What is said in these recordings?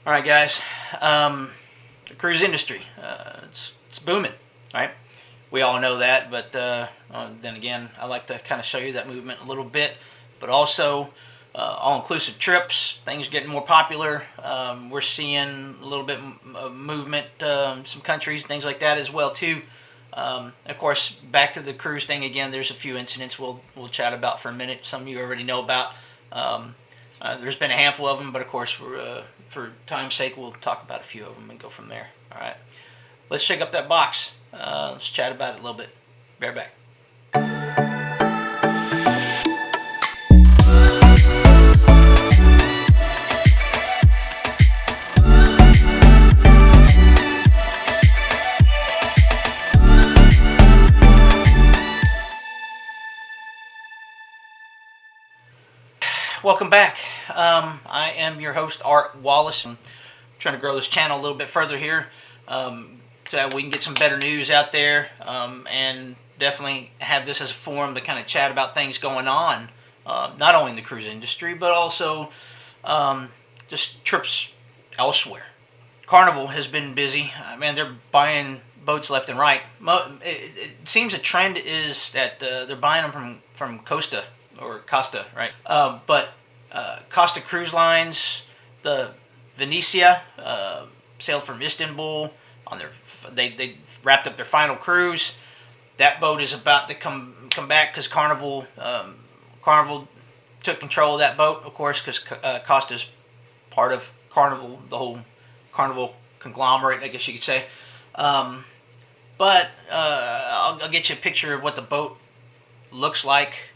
All right, guys. The cruise industry, it's booming, right? We all know that, but then again, I like to kind of show you that movement a little bit. But also, all-inclusive trips, things getting more popular. We're seeing a little bit of movement, some countries, things like that as well too. Of course, back to the cruise thing again. There's a few incidents we'll chat about for a minute. Some you already know about. There's been a handful of them, but of course, for time's sake, we'll talk about a few of them and go from there. All right, let's shake up that box. Let's chat about it a little bit. Be right back. Welcome back. I am your host, Art Wallace. I'm trying to grow this channel a little bit further here so that we can get some better news out there and definitely have this as a forum to kind of chat about things going on, not only in the cruise industry, but also just trips elsewhere. Carnival has been busy. Man, they're buying boats left and right. It seems a trend is that they're buying them from Costa, right? But Costa Cruiselines, the Venetia sailed from Istanbul on they wrapped up their final cruise. That boat is about to come back because Carnival took control of that boat, of course, because Costa's part of Carnival, the whole Carnival conglomerate, I guess you could say. But I'll get you a picture of what the boat looks like.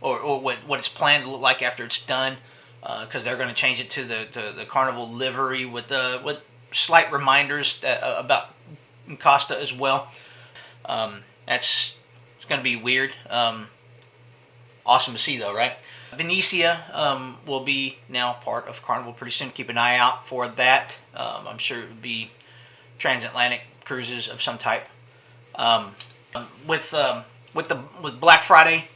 Or what it's planned to look like after it's done, because they're going to change it to the Carnival livery with slight reminders about Costa as well. It's going to be weird. Awesome to see though, right? Venetia will be now part of Carnival pretty soon. Keep an eye out for that. I'm sure it would be transatlantic cruises of some type. With Black Friday.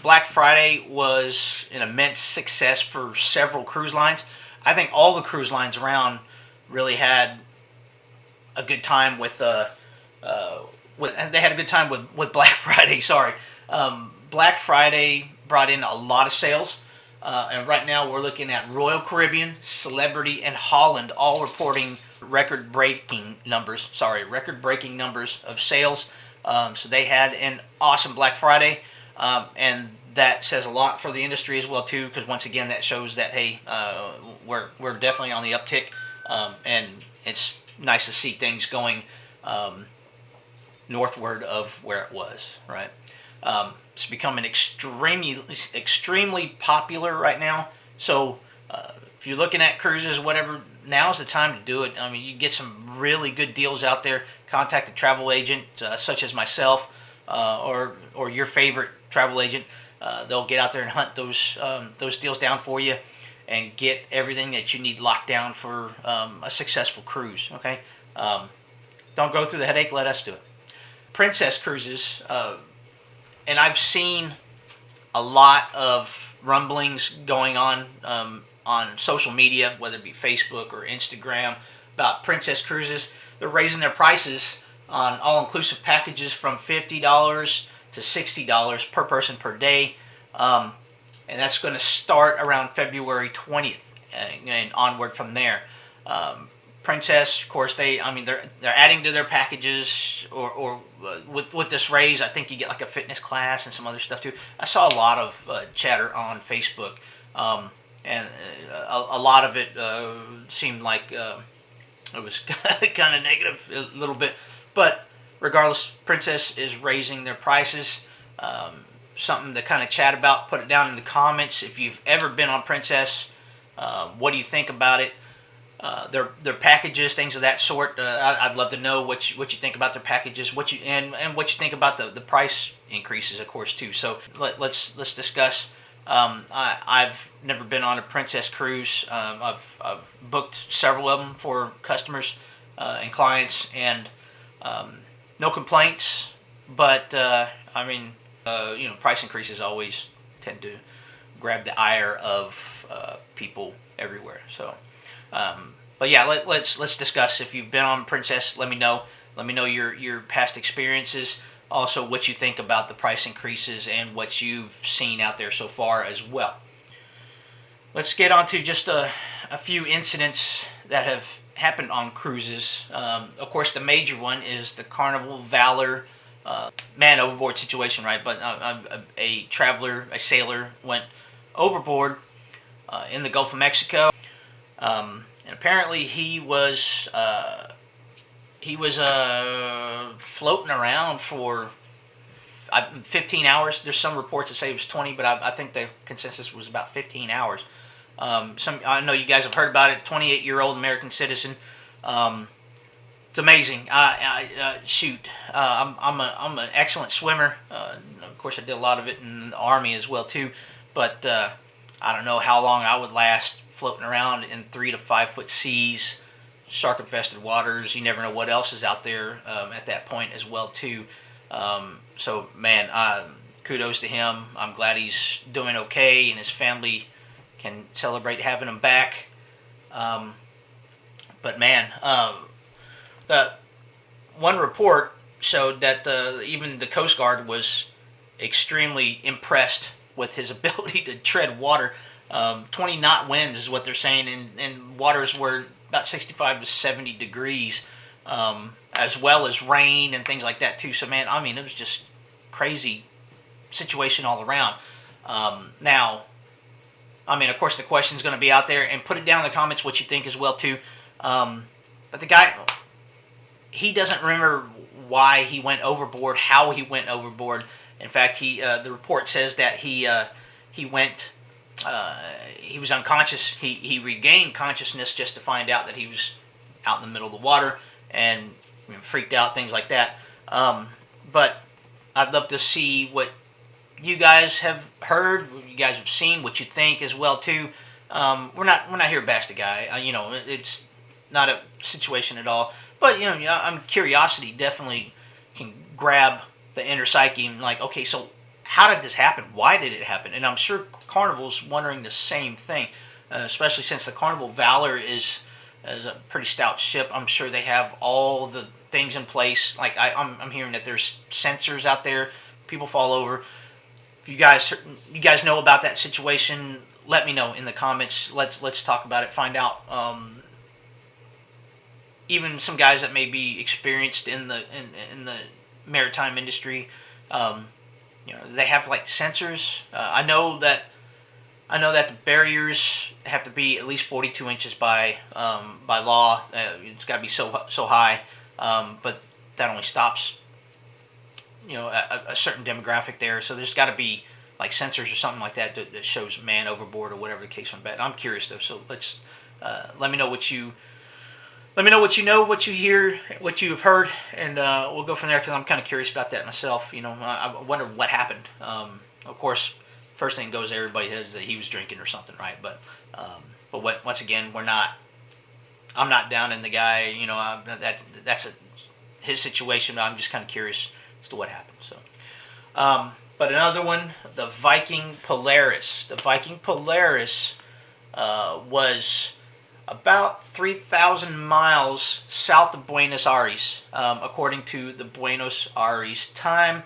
Black Friday was an immense success for several cruise lines. I think all the cruise lines around really had a good time with they had a good time with Black Friday. Sorry, Black Friday brought in a lot of sales, and right now we're looking at Royal Caribbean, Celebrity, and Holland all reporting record-breaking numbers. Record-breaking numbers of sales. So they had an awesome Black Friday. And that says a lot for the industry as well too, because once again that shows that hey, we're definitely on the uptick, and it's nice to see things going northward of where it was. Right, it's becoming extremely popular right now. So if you're looking at cruises, whatever, now's the time to do it. I mean, you get some really good deals out there. Contact a travel agent such as myself or your favorite travel agent. They'll get out there and hunt those deals down for you and get everything that you need locked down for a successful cruise. Okay, don't go through the headache. Let us do it. Princess Cruises, and I've seen a lot of rumblings going on social media, whether it be Facebook or Instagram, about Princess Cruises. They're raising their prices on all-inclusive packages from $50 to $60 per person per day, and that's going to start around February 20th and onward from there. Princess, of course, they're adding to their packages, or with this raise, I think you get like a fitness class and some other stuff too. I saw a lot of chatter on Facebook, and a lot of it seemed like it was kind of negative a little bit. But regardless, Princess is raising their prices. Something to kind of chat about. Put it down in the comments if you've ever been on Princess. What do you think about it? Their packages, things of that sort. I'd love to know what you think about their packages. What you think about the price increases, of course, too. So let's discuss. I've never been on a Princess cruise. I've booked several of them for customers and clients, and no complaints, but price increases always tend to grab the ire of people everywhere. So, but yeah, let's discuss. If you've been on Princess, let me know. Let me know your past experiences. Also, what you think about the price increases and what you've seen out there so far as well. Let's get on to just a few incidents that have happened on cruises. Of course, the major one is the Carnival Valor man overboard situation, right? But a traveler, a sailor, went overboard in the Gulf of Mexico, and apparently he was floating around for 15 hours. There's some reports that say it was 20, but I think the consensus was about 15 hours. I know you guys have heard about it. 28-year-old American citizen. It's amazing. Shoot, I'm an excellent swimmer. Of course, I did a lot of it in the Army as well too. But I don't know how long I would last floating around in 3 to 5 foot seas, shark-infested waters. You never know what else is out there at that point as well too. So man, kudos to him. I'm glad he's doing okay and his family can celebrate having him back. But man, the one report showed that even the Coast Guard was extremely impressed with his ability to tread water. 20 knot winds is what they're saying, and waters were about 65 to 70 degrees, as well as rain and things like that too. So man, I mean, it was just crazy situation all around. Now, I mean, of course, the question's going to be out there, and put it down in the comments what you think as well too. But the guy, he doesn't remember why he went overboard, how he went overboard. In fact, the report says that he went, he was unconscious. He regained consciousness just to find out that he was out in the middle of the water and freaked out, things like that. But I'd love to see what you guys have heard, what you guys have seen, what you think as well too. We're not here to bash the guy. It's not a situation at all. But curiosity definitely can grab the inner psyche and like, okay, so how did this happen? Why did it happen? And I'm sure Carnival's wondering the same thing, especially since the Carnival Valor is a pretty stout ship. I'm sure they have all the things in place. Like I'm hearing that there's sensors out there. People fall over. If you guys know about that situation, let me know in the comments. Let's talk about it. Find out. Even some guys that may be experienced in the maritime industry, they have like sensors. I know that the barriers have to be at least 42 inches by law. It's got to be so high, but that only stops a certain demographic there. So there's got to be like sensors or something like that that shows man overboard or whatever the case may be. I'm curious though, so let's let me know what you know, what you hear, what you've heard, and we'll go from there because I'm kind of curious about that myself. I wonder what happened. Of course, first thing goes everybody has that he was drinking or something, right? But once again, I'm not down in the guy. That's his situation. I'm just kind of curious as to what happened. So, but another one, the Viking Polaris. The Viking Polaris was about 3,000 miles south of Buenos Aires, according to the Buenos Aires Time.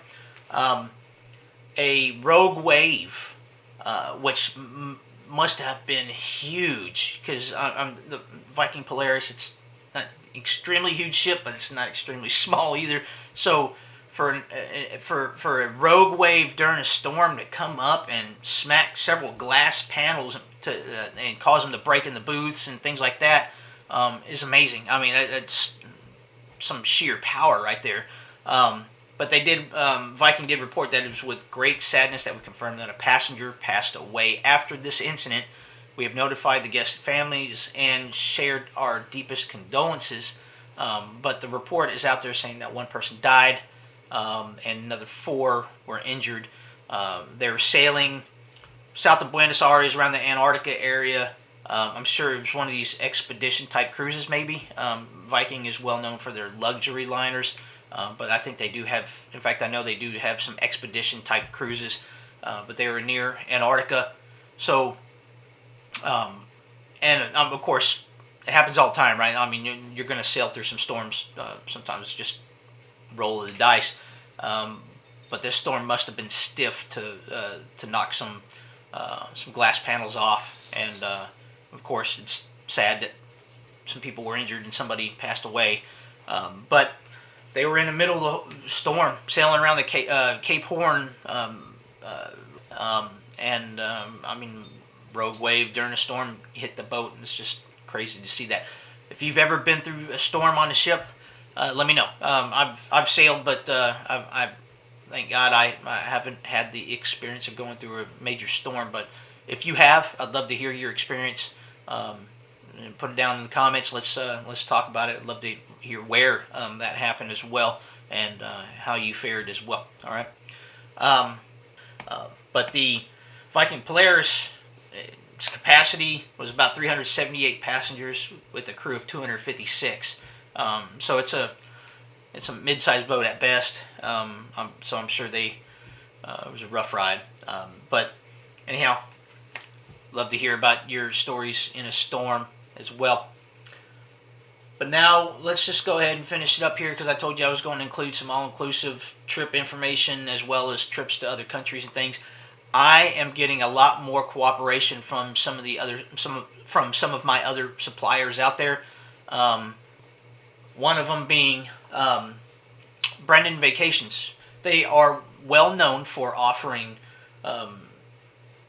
A rogue wave, which must have been huge, because the Viking Polaris, it's not an extremely huge ship, but it's not extremely small either. So for a rogue wave during a storm to come up and smack several glass panels and cause them to break in the booths and things like that is amazing. I mean, it's some sheer power right there. But Viking did report that it was with great sadness that we confirmed that a passenger passed away after this incident. We have notified the guest families and shared our deepest condolences. But the report is out there saying that one person died and another 4 were injured. They were sailing south of Buenos Aires around the Antarctica area. I'm sure it was one of these expedition-type cruises maybe. Viking is well known for their luxury liners. But I think they do have, in fact, I know they do have some expedition-type cruises. But they were near Antarctica. So and of course, it happens all the time, right? I mean, you're going to sail through some storms. Sometimes just roll of the dice. Um, but this storm must have been stiff to knock some glass panels off, and of course, it's sad that some people were injured and somebody passed away. But they were in the middle of the storm, sailing around the Cape Horn, and I mean, rogue wave during a storm hit the boat, and it's just crazy to see that. If you've ever been through a storm on a ship, let me know. I've sailed, but I thank God I haven't had the experience of going through a major storm. But if you have, I'd love to hear your experience. And put it down in the comments. Let's talk about it. I'd love to hear where that happened as well, and how you fared as well. All right. But the Viking Polaris, its capacity was about 378 passengers with a crew of 256. So it's a mid-sized boat at best. So I'm sure it was a rough ride. But anyhow, love to hear about your stories in a storm as well. But now let's just go ahead and finish it up here, because I told you I was going to include some all-inclusive trip information as well as trips to other countries and things. I am getting a lot more cooperation from some of my other suppliers out there. One of them being Brendan Vacations. They are well known for offering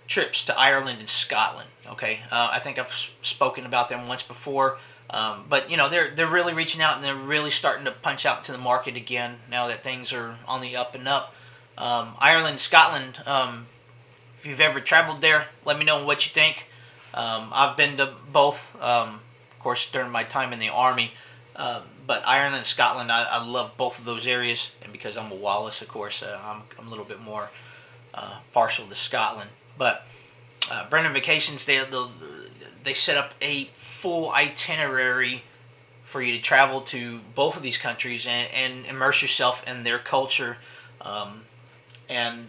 trips to Ireland and Scotland. Okay, I think I've spoken about them once before, but they're really reaching out, and they're really starting to punch out into the market again now that things are on the up and up. Ireland, Scotland. If you've ever traveled there, let me know what you think. I've been to both, of course, during my time in the Army. But Ireland and Scotland, I love both of those areas, and because I'm a Wallace, of course, I'm a little bit more partial to Scotland. But Brendan Vacations, they set up a full itinerary for you to travel to both of these countries and immerse yourself in their culture. And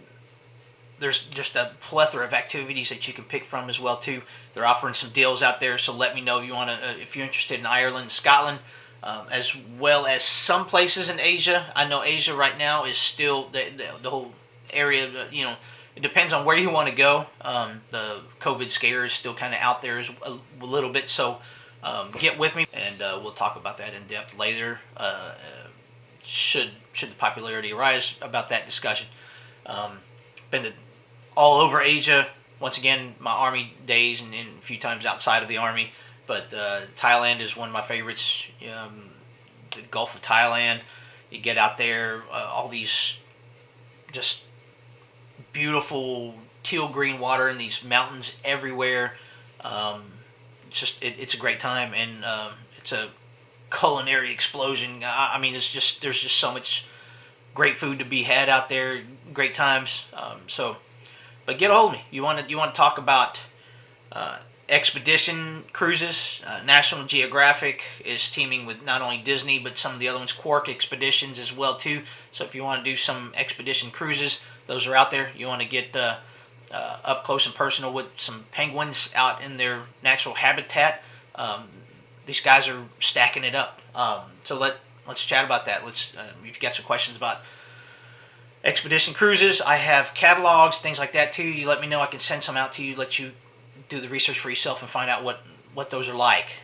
there's just a plethora of activities that you can pick from as well too. They're offering some deals out there, so let me know if you're interested in Ireland and Scotland, as well as some places in Asia. I know Asia right now is still the whole area. It depends on where you want to go. The COVID scare is still kind of out there a little bit, so get with me, and we'll talk about that in depth later. Should the popularity arise about that discussion. Been to all over Asia. Once again, my Army days, and a few times outside of the Army. But Thailand is one of my favorites. The Gulf of Thailand. You get out there, all these just beautiful teal green water and these mountains everywhere. It's a great time, and it's a culinary explosion. I mean, there's just so much great food to be had out there. Great times. But get a hold of me. You want to talk about expedition cruises? National Geographic is teaming with not only Disney but some of the other ones, Quark Expeditions as well too. So if you want to do some expedition cruises, those are out there. You want to get up close and personal with some penguins out in their natural habitat. These guys are stacking it up. So let's chat about that. If you've got some questions about expedition cruises, I have catalogs, things like that too. You let me know. I can send some out to you, let you do the research for yourself and find out what those are like.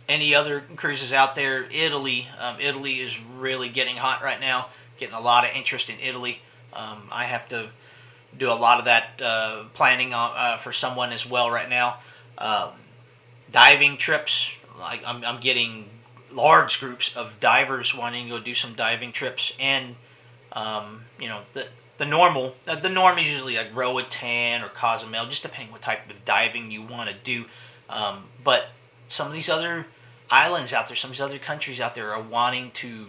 Any other cruises out there? Italy. Italy is really getting hot right now. Getting a lot of interest in Italy. I have to do a lot of that planning for someone as well right now. Diving trips. I'm getting large groups of divers wanting to go do some diving trips, and the norm is usually like Roatan or Cozumel, just depending what type of diving you want to do. But some of these other islands out there, some of these other countries out there are wanting to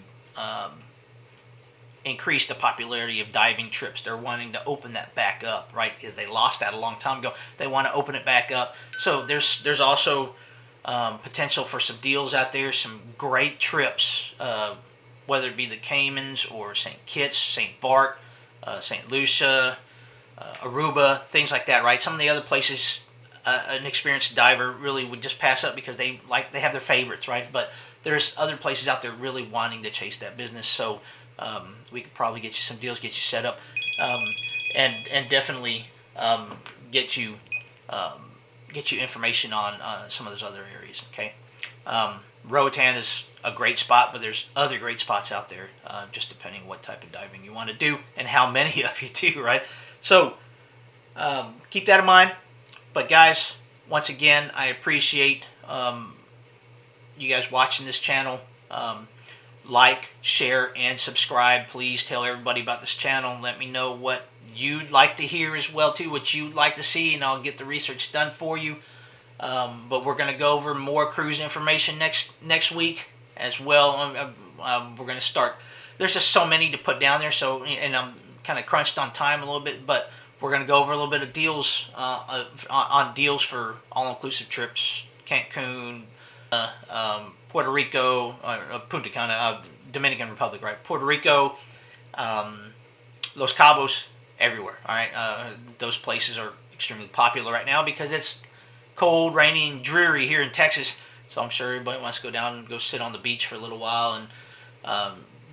increase the popularity of diving trips. They're wanting to open that back up, right? Because they lost that a long time ago. They want to open it back up. So there's also potential for some deals out there, some great trips, whether it be the Caymans or St. Kitts, St. Bart, St. Lucia, Aruba, things like that, right? Some of the other places an experienced diver really would just pass up because they have their favorites, right? But there's other places out there really wanting to chase that business. So we could probably get you some deals, get you set up, um, and definitely get you information on some of those other areas. Okay, Roatan is a great spot, but there's other great spots out there, just depending what type of diving you want to do and how many of you do, right? So keep that in mind. But guys, once again, I appreciate you guys watching this channel. Like, share, and subscribe. Please tell everybody about this channel. Let me know what you'd like to hear as well, too, what you'd like to see, and I'll get the research done for you. But we're going to go over more cruise information next week as well. We're going to start. There's just so many to put down there, so and I'm kind of crunched on time a little bit, but we're going to go over a little bit of deals on deals for all-inclusive trips, Cancun, Puerto Rico, Punta Cana, Dominican Republic, right? Puerto Rico, Los Cabos, everywhere. All right, those places are extremely popular right now because it's cold, rainy, and dreary here in Texas. So I'm sure everybody wants to go down and go sit on the beach for a little while and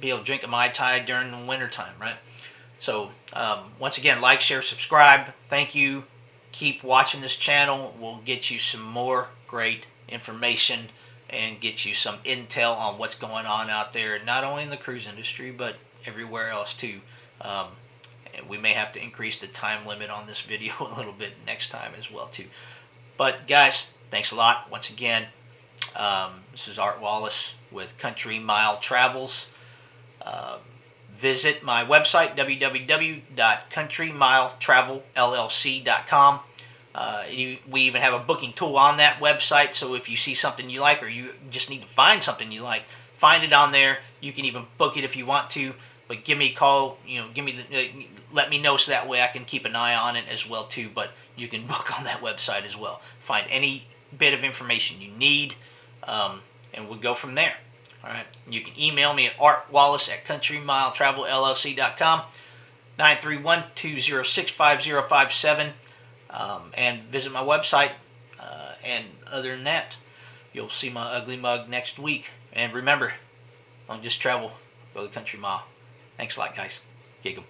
be able to drink a Mai Tai during the wintertime, right? So once again, like, share, subscribe. Thank you. Keep watching this channel. We'll get you some more great information and get you some intel on what's going on out there, not only in the cruise industry, but everywhere else too. And we may have to increase the time limit on this video a little bit next time as well too. But guys, thanks a lot. Once again, this is Art Wallace with Country Mile Travels. Visit my website, www.countrymiletravellllc.com. We even have a booking tool on that website, so if you see something you like or you just need to find something you like, find it on there. You can even book it if you want to, but give me a call, let me know so that way I can keep an eye on it as well too. But you can book on that website as well. Find any bit of information you need, and we'll go from there. All right. You can email me at artwallace@countrymiletravellllc.com, 931-206-5057, and visit my website. And other than that, you'll see my ugly mug next week. And remember, don't just travel, go the country mile. Thanks a lot, guys. Gig 'em.